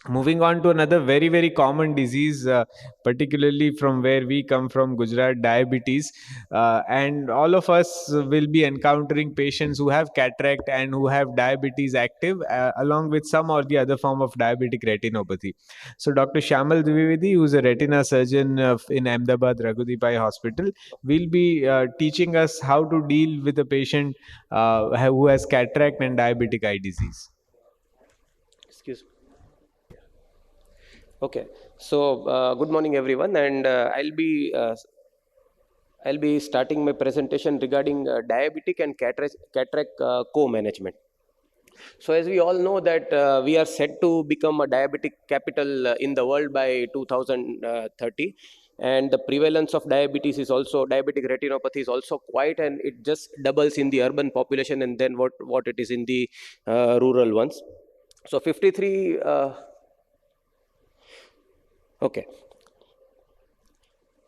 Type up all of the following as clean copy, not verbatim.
Moving on to another very common disease, particularly from where we come from, Gujarat, diabetes. And all of us will be encountering patients who have cataract and who have diabetes active, along with some or the other form of diabetic retinopathy. So Dr. Shyamal Dwivedi, who is a retina surgeon in Ahmedabad Raghudipai Hospital, will be teaching us how to deal with a patient who has cataract and diabetic eye disease. Excuse me. Okay, so good morning everyone, and I'll be starting my presentation regarding diabetic and cataract co-management. So as we all know that we are set to become a diabetic capital in the world by 2030, and the prevalence of diabetic retinopathy is also quite, and it just doubles in the urban population and then what it is in the rural ones. So 53 okay.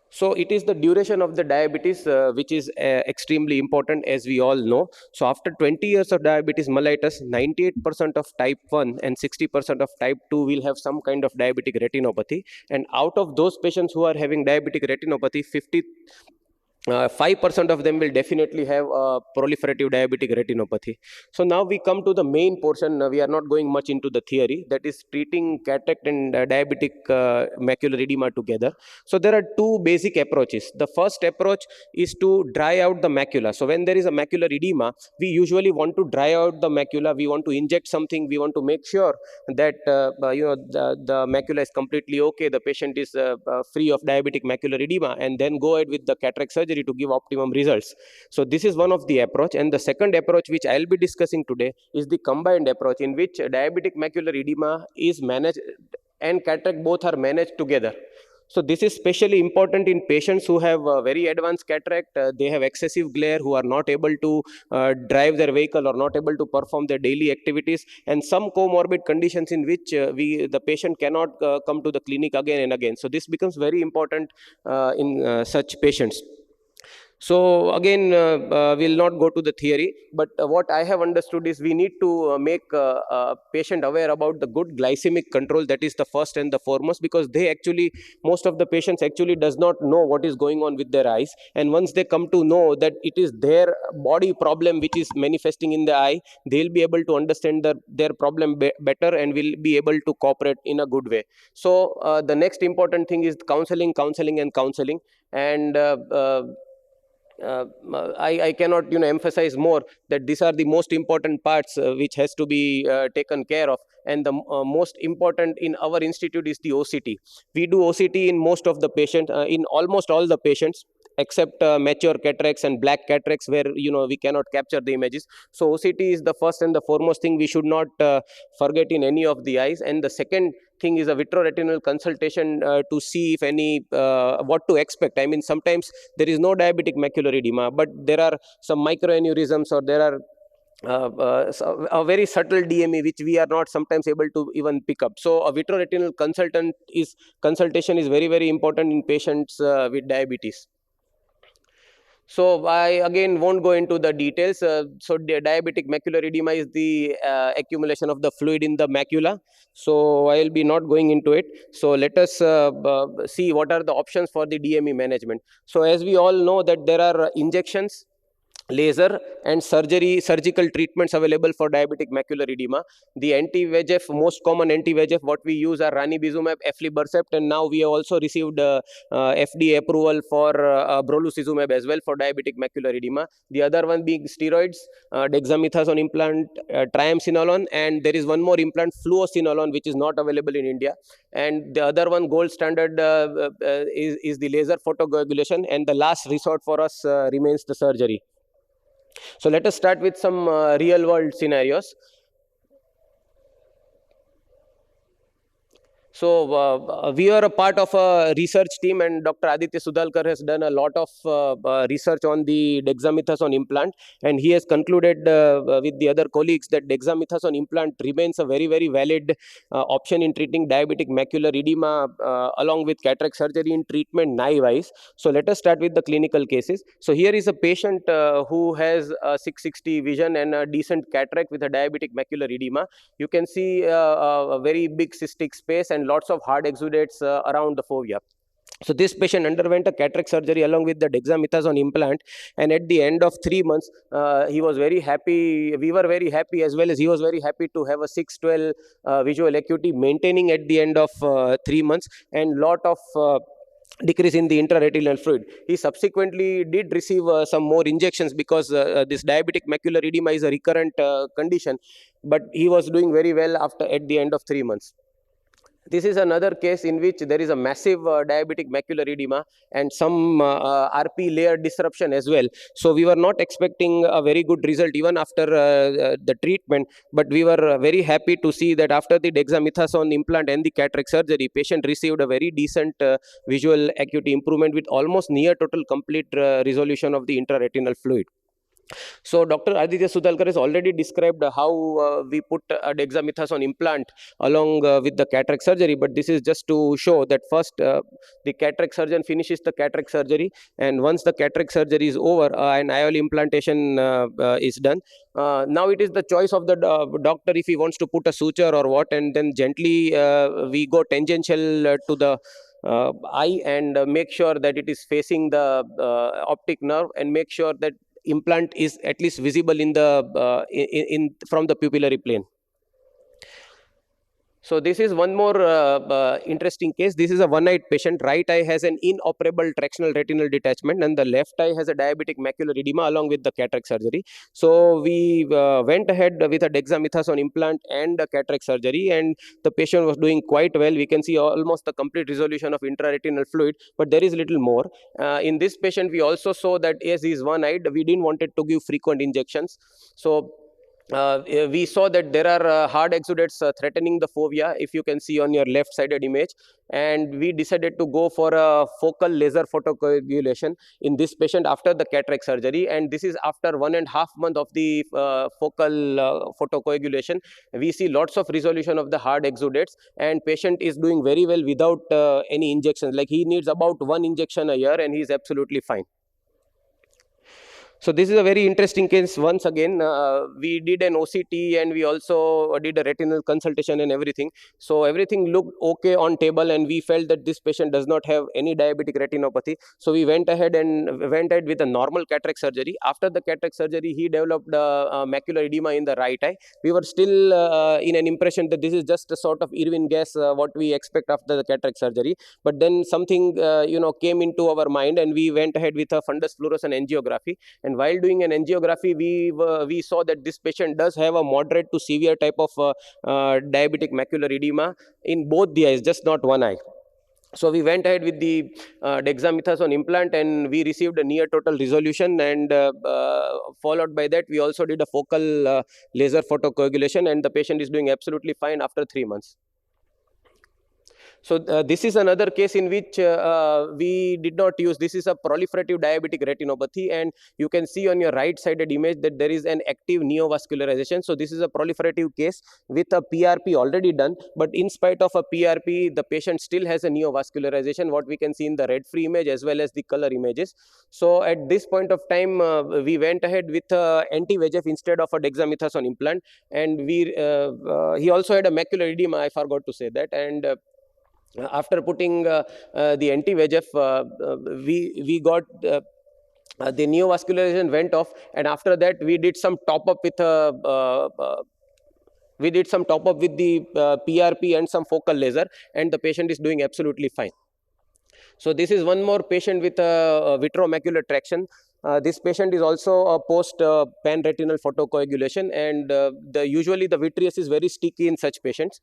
So it is the duration of the diabetes which is extremely important, as we all know. So after 20 years of diabetes mellitus, 98% of type 1 and 60% of type 2 will have some kind of diabetic retinopathy. And out of those patients who are having diabetic retinopathy, 5% of them will definitely have proliferative diabetic retinopathy. So now we come to the main portion. We are not going much into the theory, that is treating cataract and diabetic macular edema together. So there are two basic approaches. The first approach is to dry out the macula. So when there is a macular edema, we usually want to dry out the macula. We want to inject something. We want to make sure that the macula is completely okay. The patient is free of diabetic macular edema, and then go ahead with the cataract surgery to give optimum results. So this is one of the approach. And the second approach which I'll be discussing today is the combined approach, in which diabetic macular edema is managed and cataract both are managed together. So this is especially important in patients who have very advanced cataract. They have excessive glare, who are not able to drive their vehicle or not able to perform their daily activities, and some comorbid conditions in which the patient cannot come to the clinic again and again. So this becomes very important in such patients. So again, we'll not go to the theory, but what I have understood is we need to make patient aware about the good glycemic control. That is the first and the foremost, because most of the patients actually does not know what is going on with their eyes. And once they come to know that it is their body problem which is manifesting in the eye, they'll be able to understand their problem better and will be able to cooperate in a good way. So the next important thing is counseling. And I cannot emphasize more that these are the most important parts which has to be taken care of. And the most important in our institute is the OCT. We do OCT in most of the patients, in almost all the patients, except mature cataracts and black cataracts, where we cannot capture the images. So OCT is the first and the foremost thing we should not forget in any of the eyes. And the second thing is a vitreoretinal consultation to see if any what to expect. I mean, sometimes there is no diabetic macular edema, but there are some microaneurysms, or there are a very subtle DME which we are not sometimes able to even pick up. So a vitreoretinal consultation is very important in patients with diabetes. So I again won't go into the details. So the diabetic macular edema is the accumulation of the fluid in the macula. So I will be not going into it. So let us see what are the options for the DME management. So as we all know that there are injections, laser and surgical treatments available for diabetic macular edema. The anti-VEGF, most common anti-VEGF what we use are ranibizumab, aflibercept, and now we have also received FDA approval for brolucizumab as well for diabetic macular edema. The other one being steroids, dexamethasone implant, triamcinolone, and there is one more implant, fluocinolone, which is not available in India. And the other one, gold standard, is the laser photocoagulation, and the last resort for us remains the surgery. So let us start with some real world scenarios. So we are a part of a research team, and Dr. Aditya Sudhalkar has done a lot of research on the dexamethasone implant, and he has concluded with the other colleagues that dexamethasone implant remains a very, very valid option in treating diabetic macular edema along with cataract surgery in treatment naive eyes. So let us start with the clinical cases. So here is a patient who has a 660 vision and a decent cataract with a diabetic macular edema. You can see a very big cystic space and lots of hard exudates around the fovea. So this patient underwent a cataract surgery along with the dexamethasone implant, and at the end of 3 months, he was very happy. We were very happy, as well as he was very happy to have a 612 visual acuity maintaining at the end of 3 months, and lot of decrease in the intraretinal fluid. He subsequently did receive some more injections because this diabetic macular edema is a recurrent condition, but he was doing very well after at the end of 3 months. This is another case in which there is a massive diabetic macular edema and some RP layer disruption as well. So we were not expecting a very good result even after the treatment, but we were very happy to see that after the dexamethasone implant and the cataract surgery, patient received a very decent visual acuity improvement with almost near total complete resolution of the intraretinal fluid. So Dr. Aditya Sudhalkar has already described how we put a dexamethasone implant along with the cataract surgery, but this is just to show that first the cataract surgeon finishes the cataract surgery, and once the cataract surgery is over, an IOL implantation is done. Now it is the choice of the doctor if he wants to put a suture or what, and then gently we go tangential to the eye and make sure that it is facing the optic nerve, and make sure that implant is at least visible in the from the pupillary plane. So this is one more interesting case. This is a one-eyed patient. Right eye has an inoperable tractional retinal detachment, and the left eye has a diabetic macular edema along with the cataract surgery. So we went ahead with a dexamethasone implant and a cataract surgery, and the patient was doing quite well. We can see almost the complete resolution of intraretinal fluid, but there is little more. In this patient, we also saw that as he is one-eyed, we didn't wanted to give frequent injections. So we saw that there are hard exudates threatening the fovea, if you can see on your left sided image, and we decided to go for a focal laser photocoagulation in this patient after the cataract surgery, and this is after 1.5 months of the focal photocoagulation. We see lots of resolution of the hard exudates, and patient is doing very well without any injections. Like, he needs about 1 injection a year and he is absolutely fine. So this is a very interesting case. Once again, we did an OCT and we also did a retinal consultation and everything. So everything looked okay on table, and we felt that this patient does not have any diabetic retinopathy. So we went ahead with a normal cataract surgery. After the cataract surgery, he developed macular edema in the right eye. We were still in an impression that this is just a sort of Irwin guess, what we expect after the cataract surgery. But then something came into our mind, and we went ahead with a fundus fluorescent angiography. And while doing an angiography, we saw that this patient does have a moderate to severe type of diabetic macular edema in both the eyes, just not one eye. So we went ahead with the dexamethasone implant, and we received a near total resolution, and followed by that we also did a focal laser photocoagulation, and the patient is doing absolutely fine after 3 months. So this is another case in which we did not use. This is a proliferative diabetic retinopathy, and you can see on your right sided image that there is an active neovascularization. So this is a proliferative case with a PRP already done, but in spite of a PRP, the patient still has a neovascularization, what we can see in the red free image as well as the color images. So at this point of time, we went ahead with anti-VEGF instead of a dexamethasone implant, and he also had a macular edema, I forgot to say that, and after putting the anti-VEGF, we got the neovascularization went off, and after that we did some top up with the PRP and some focal laser, and the patient is doing absolutely fine. So this is one more patient with vitreomacular traction. This patient is also a post pan-retinal photocoagulation, and usually the vitreous is very sticky in such patients.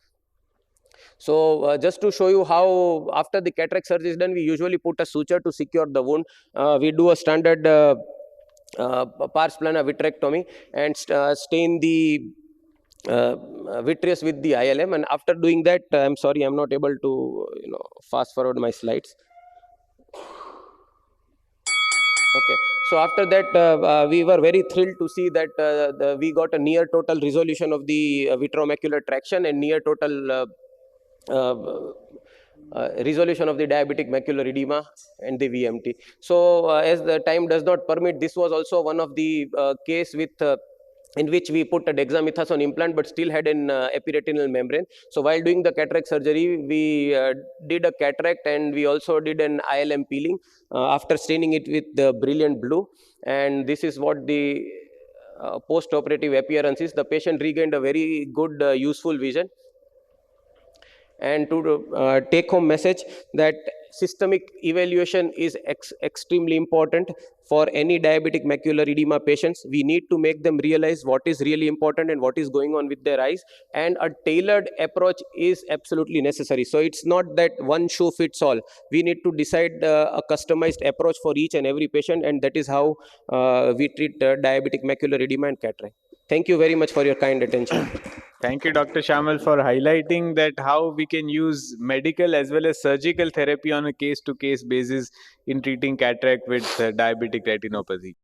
So just to show you how after the cataract surgery is done, we usually put a suture to secure the wound. We do a standard pars plana vitrectomy and stain the vitreous with the ILM. And after doing that, I'm sorry, I'm not able to fast forward my slides. Okay, so after that, we were very thrilled to see that we got a near total resolution of the vitreomacular traction and near total resolution of the diabetic macular edema and the VMT. So as the time does not permit, this was also one of the case with in which we put a dexamethasone implant but still had an epiretinal membrane. So while doing the cataract surgery, we did a cataract and we also did an ILM peeling after staining it with the brilliant blue. And this is what the post-operative appearance is. The patient regained a very good useful vision. And to take home message that systemic evaluation is extremely important for any diabetic macular edema patients. We need to make them realize what is really important and what is going on with their eyes, and a tailored approach is absolutely necessary. So it's not that one shoe fits all. We need to decide a customized approach for each and every patient, and that is how we treat diabetic macular edema and cataract. Thank you very much for your kind attention. Thank you, Dr. Shamal, for highlighting that how we can use medical as well as surgical therapy on a case-to-case basis in treating cataract with diabetic retinopathy.